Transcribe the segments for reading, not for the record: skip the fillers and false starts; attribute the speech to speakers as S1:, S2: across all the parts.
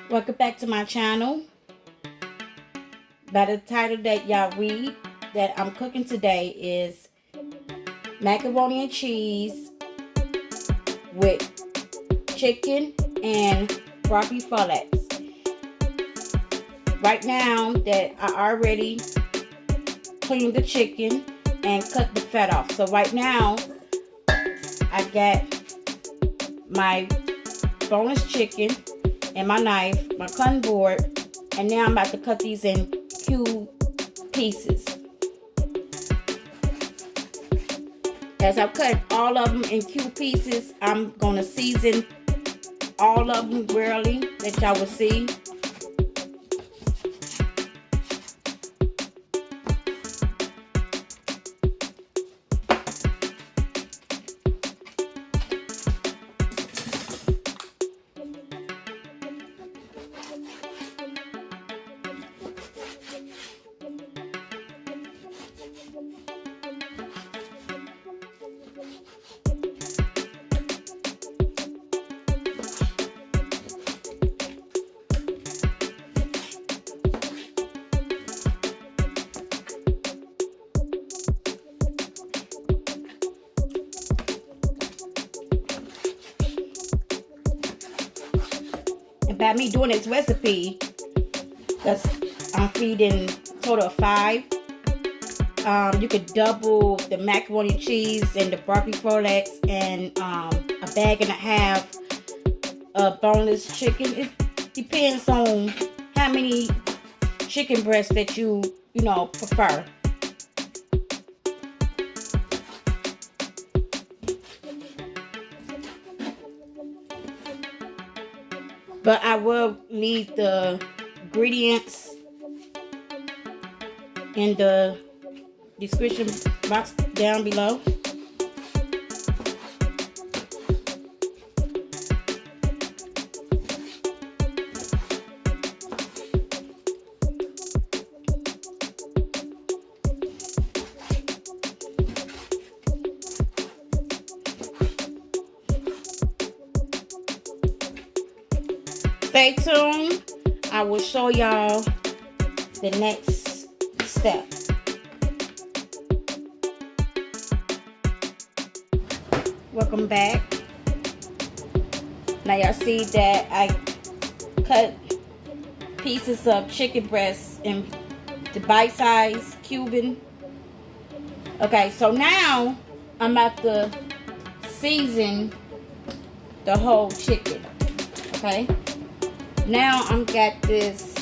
S1: Welcome back to my channel. By the title that y'all read, that I'm cooking today is macaroni and cheese with chicken and broccoli florets. Right now that I already cleaned the chicken and cut the fat off. So right now I got my boneless chicken and my knife, my cutting board, and now I'm about to cut these in cube pieces. As I cut all of them in cube pieces, I'm gonna season all of them really that y'all will see. By me doing this recipe, because I'm feeding total of 5, you could double the macaroni and cheese and the broccoli florets and a bag and a half of boneless chicken. It depends on how many chicken breasts that you prefer. But I will leave the ingredients in the description box down below. Stay tuned. I will show y'all the next step. Welcome back. Now y'all see that I cut pieces of chicken breast in the bite-size cubing. Okay, so now I'm about to season the whole chicken. Okay. Now I'm got this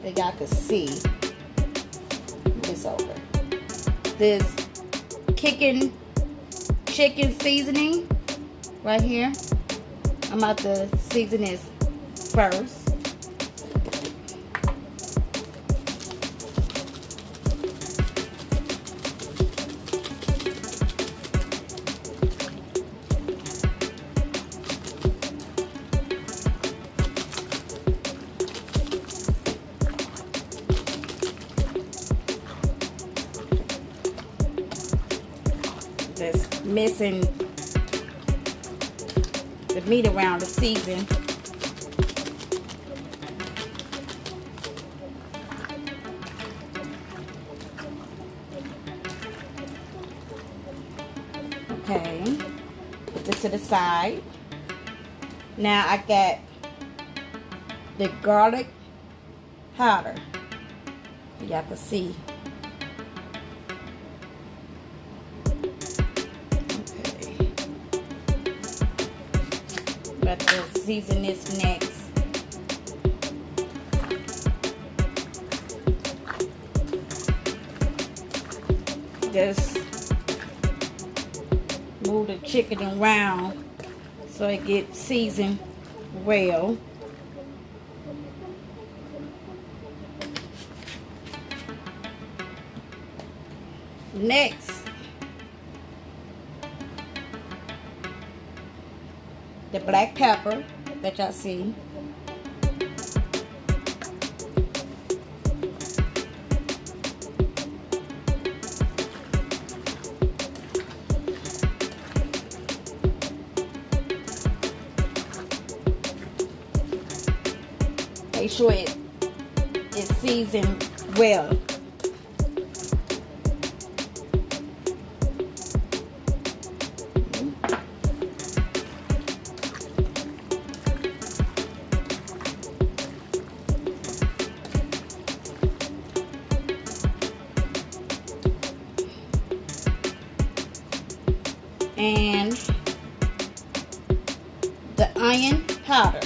S1: that y'all can see. Move this over. This chicken seasoning right here. I'm about to season this first. Just missing the meat around the season. Okay, put this to the side. Now I got the garlic powder. Y'all can see. About to season this next. Just move the chicken around so it gets seasoned well. Next, the black pepper that y'all see. Make sure it's seasoned well. And the onion powder.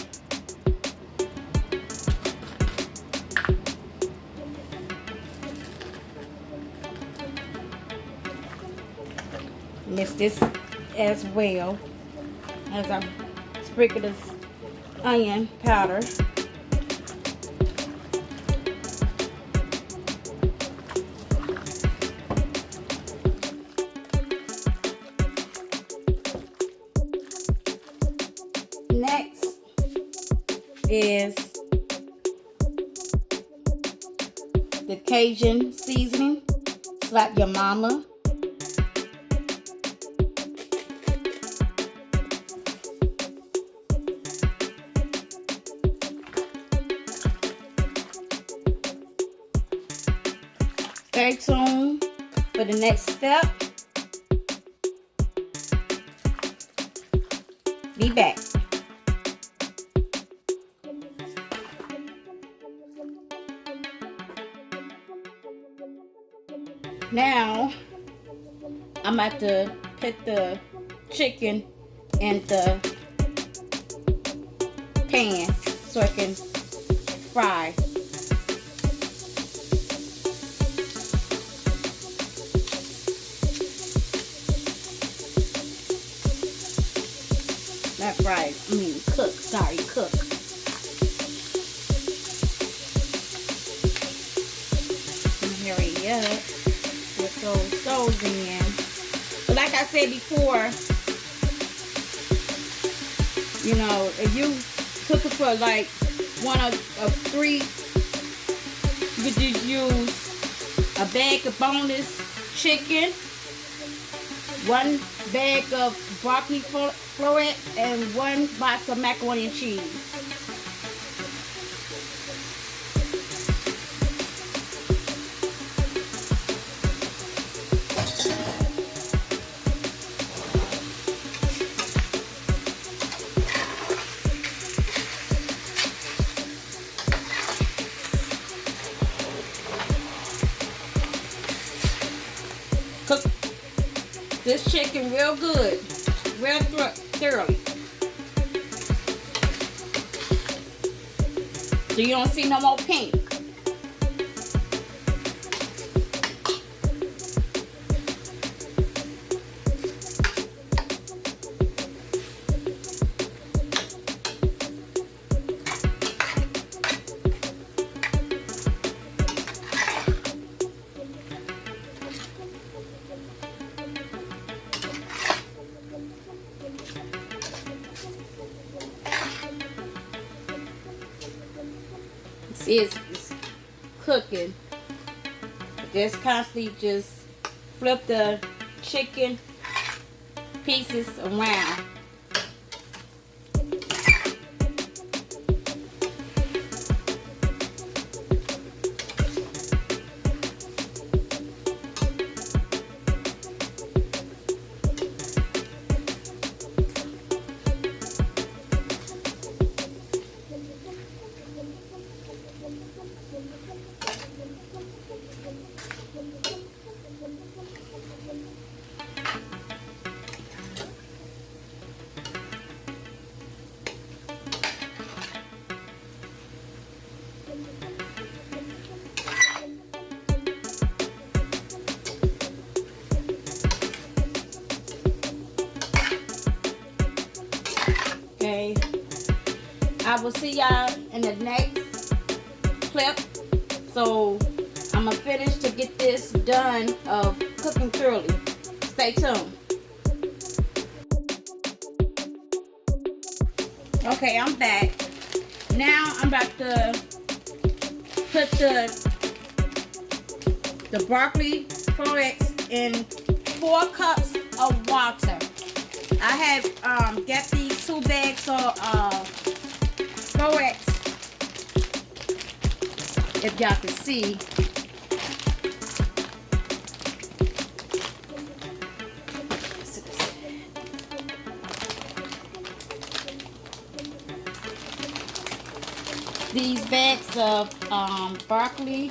S1: Mix this as well as I sprinkle this onion powder. Next is the Cajun seasoning. Slap your mama. Stay tuned for the next step. Be back. Now, I'm about to put the chicken in the pan so I can fry. Not fry, I mean cook, sorry, cook. Hurry up. With those in. But like I said before, you know, if you cook it for like one of three, you could just use a bag of boneless chicken, one bag of broccoli florets, and one box of macaroni and cheese. Cook this chicken real good, real thoroughly, so you don't see no more pink. See, it's cooking. Just constantly just flip the chicken pieces around. Okay, I will see y'all in the next clip. So I'm gonna finish to get this done of cooking thoroughly. Stay tuned. Okay, I'm back. Now I'm about to put the broccoli florets in 4 cups of water. I have got these 2 bags of florets if y'all can see. These bags of broccoli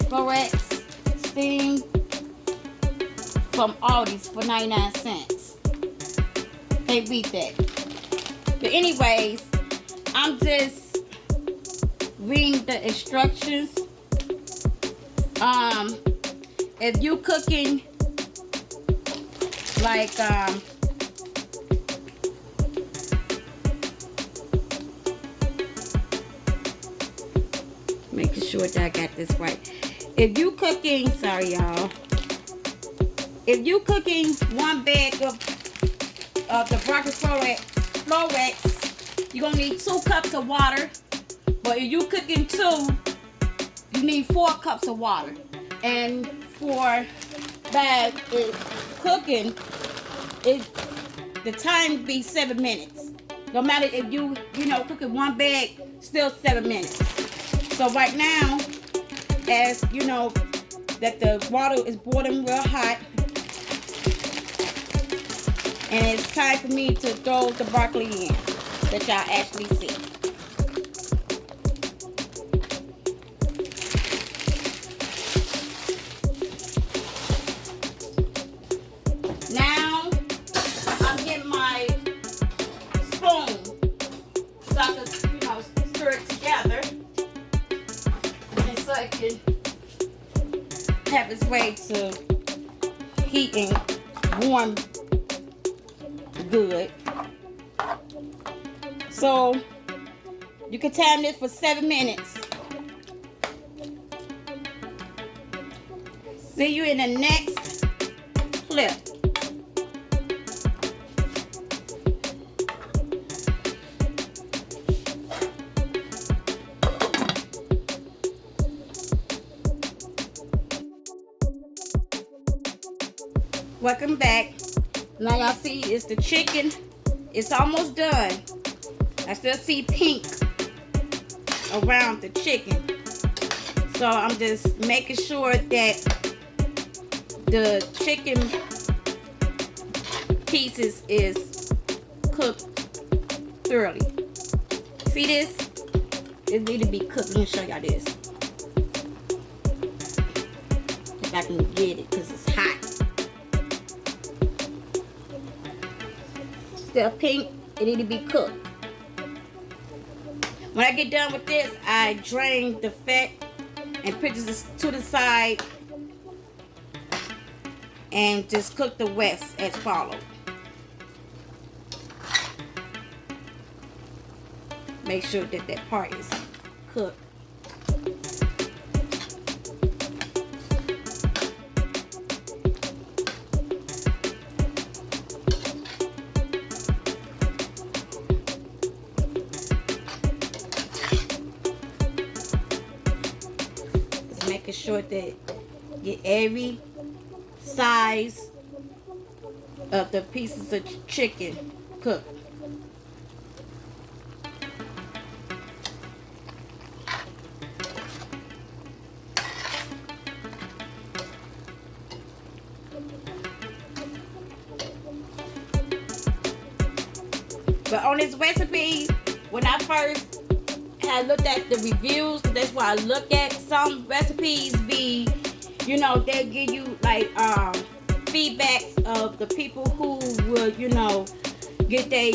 S1: florets steamed from Aldi's for 99 cents. They beat that. But anyways, I'm just reading the instructions. If you cooking like making sure that I got this right. If you cooking, sorry y'all. If you cooking one bag of the broccoli florets, you're gonna need 2 cups of water. But if you cooking 2, you need 4 cups of water. And for that cooking, the time be 7 minutes. No matter if you cooking one bag, still 7 minutes. So right now, as you know, that the water is boiling real hot, and it's time for me to throw the broccoli in that y'all actually see. Now I'm getting my spoon so I can, stir it together, and so it can have its way to heat and warm good. So you can time this for 7 minutes. See you in the next clip. Welcome back. Now y'all see it's the chicken. It's almost done. I still see pink around the chicken. So I'm just making sure that the chicken pieces is cooked thoroughly. See this? It need to be cooked. Let me show y'all this. If I can get it, because it's hot. Still pink, it need to be cooked. When I get done with this, I drain the fat and put this to the side and just cook the rest as follows. Make sure that that part is cooked. Making sure that get every size of the pieces of chicken cooked. But on this recipe, when I first had looked at the reviews, that's why I look at some recipes they give you like feedbacks of the people who would get their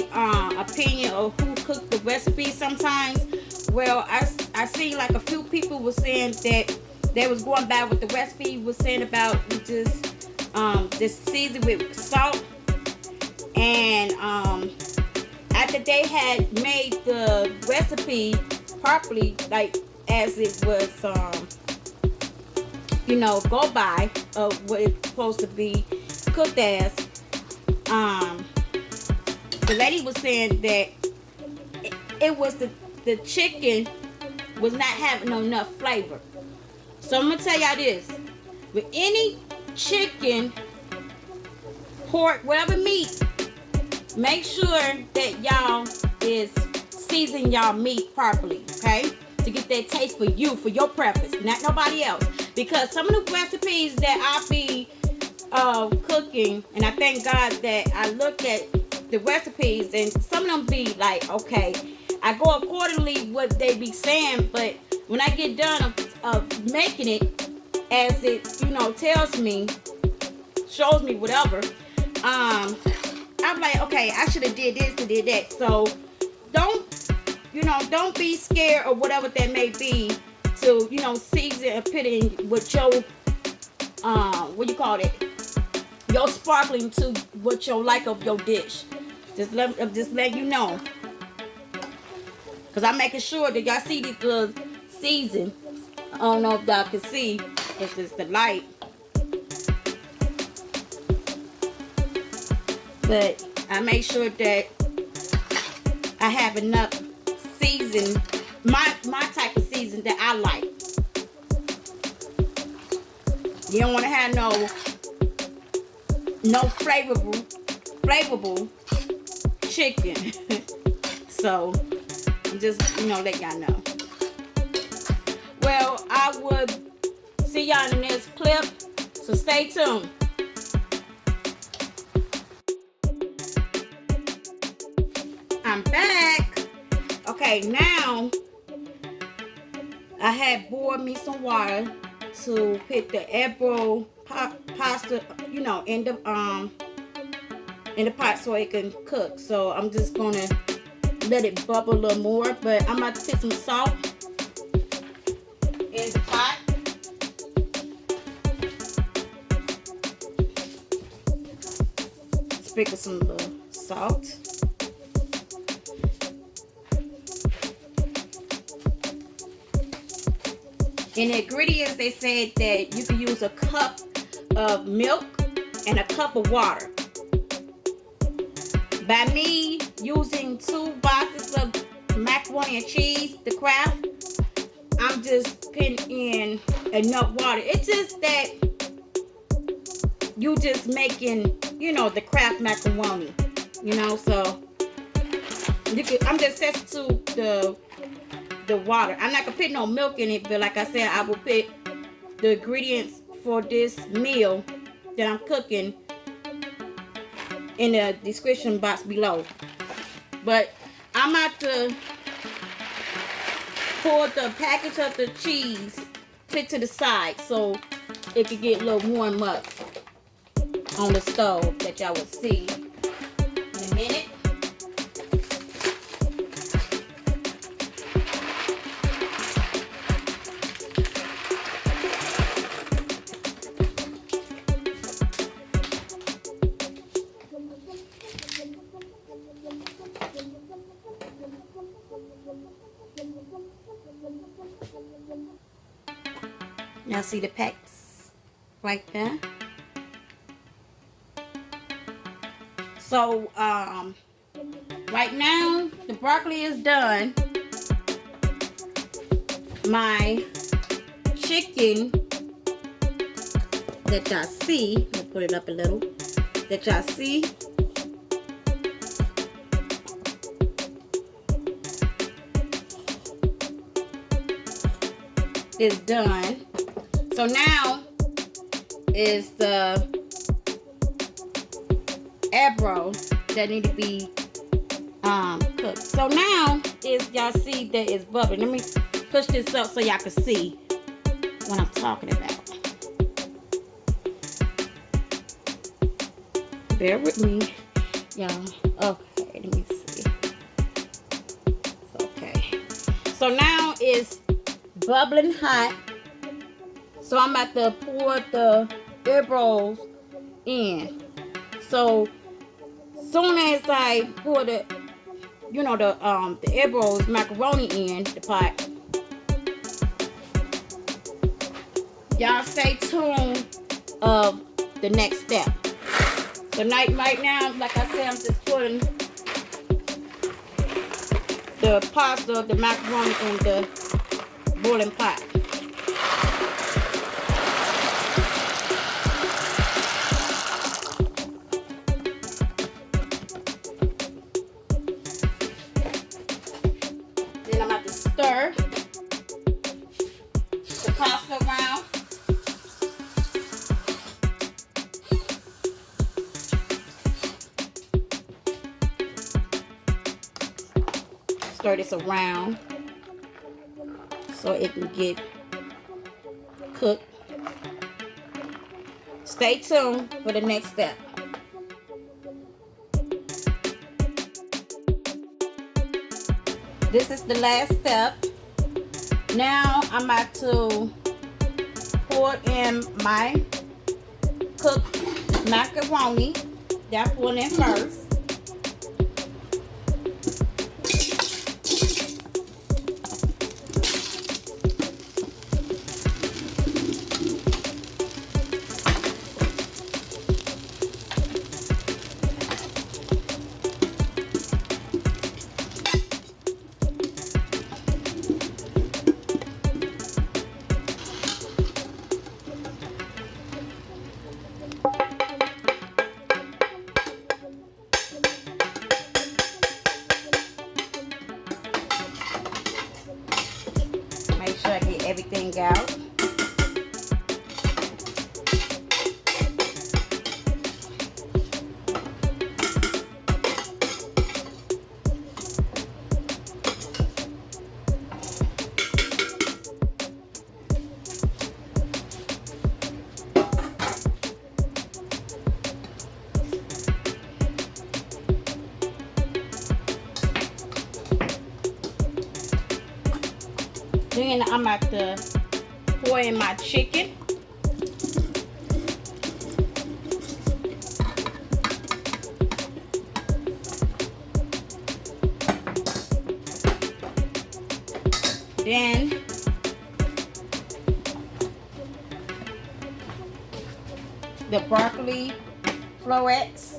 S1: opinion of who cooked the recipe sometimes. Well, I see like a few people were saying that they was going back with the recipe, was saying about just season with salt, and after they had made the recipe properly, like as it was go by what it's supposed to be cooked as, the lady was saying that it was the chicken was not having enough flavor. So I'm gonna tell y'all this: with any chicken, pork, whatever meat, make sure that y'all is season y'all meat properly, okay? to get that taste for you, for your preference, not nobody else. Because some of the recipes that I be cooking, and I thank God that I look at the recipes, and some of them be like, okay, I go accordingly what they be saying, but when I get done of making it as it, tells me, shows me whatever, I'm like, okay, I should have did this and did that. So don't be scared or whatever that may be to, season and put in with your, what you call it, your sparkling to what you like of your dish. Just let you know. Because I'm making sure that y'all see the season. I don't know if y'all can see. It's just the light. But I make sure that I have enough season, my type of season that I like. You don't want to have no flavorful chicken. So I'm just let y'all know. Well, I would see y'all in the next clip, so stay tuned. I'm back. Okay, now I had boiled me some water to put the ebro pasta, in the pot so it can cook. So I'm just gonna let it bubble a little more, but I'm about to put some salt in the pot. Sprinkle some little salt. In the ingredients, they said that you can use a cup of milk and a cup of water. By me using 2 boxes of macaroni and cheese, the Kraft, I'm just putting in enough water. It's just that you just making, the Kraft macaroni, so I'm just substitute the water. I'm not gonna put no milk in it, but like I said, I will put the ingredients for this meal that I'm cooking in the description box below. But I'm about to pour the package of the cheese, put to the side so it can get a little warm up on the stove that y'all will see in a minute. Now see the packs right there. So right now the broccoli is done. My chicken that y'all see, let me put it up a little, that y'all see is done. So now is the ebro that need to be cooked. So now is, y'all see that it's bubbling. Let me push this up so y'all can see what I'm talking about. Bear with me, y'all. Okay, let me see. Okay. So now it's bubbling hot. So I'm about to pour the ebros in. So soon as I pour the ebros macaroni in the pot, y'all stay tuned of the next step. So right now, like I said, I'm just putting the pasta, the macaroni in the boiling pot. Then I'm about to stir stir this around so it can get cooked. Stay tuned for the next step. This is the last step. Now I'm about to pour in my cooked macaroni that I poured in first. Make sure I get everything out. Then I'm about to pour in my chicken. Then the broccoli florets.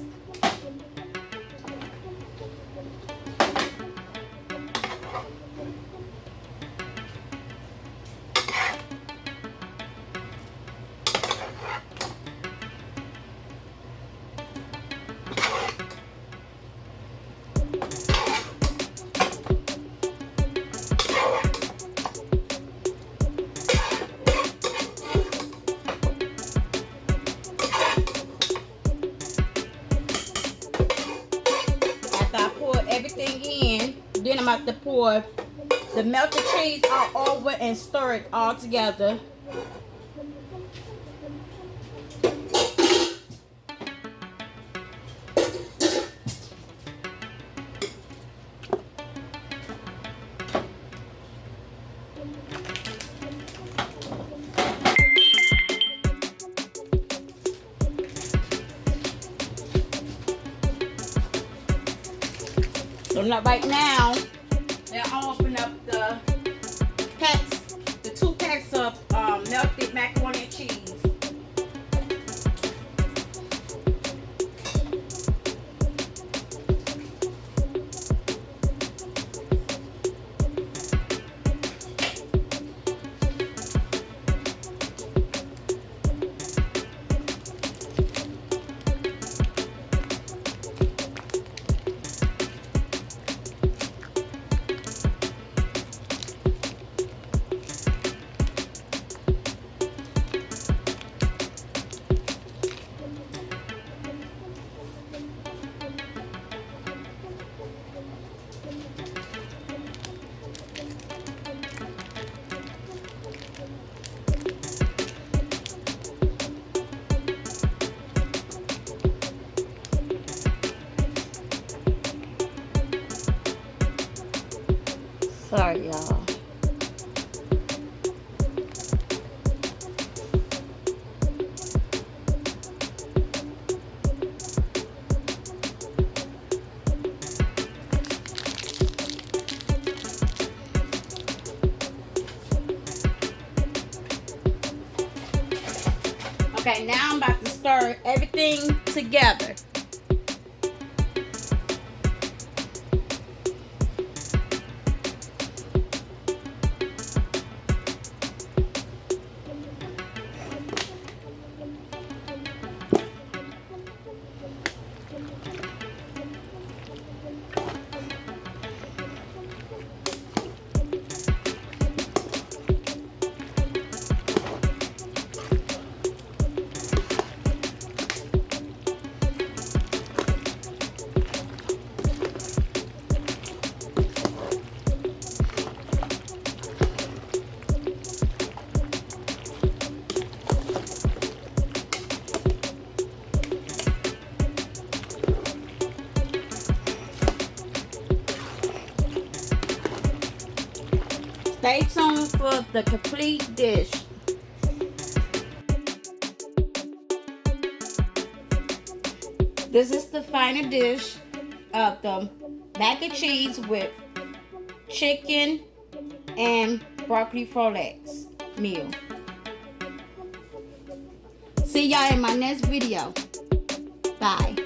S1: Everything in, then I'm about to pour the melted cheese all over and stir it all together. So right now, I'll open up the packs, the 2 packs of melted macaroni and cheese. Sorry, y'all. Okay, now I'm about to stir everything together. Stay tuned for the complete dish. This is the final dish of the mac and cheese with chicken and broccoli florets meal. See y'all in my next video. Bye.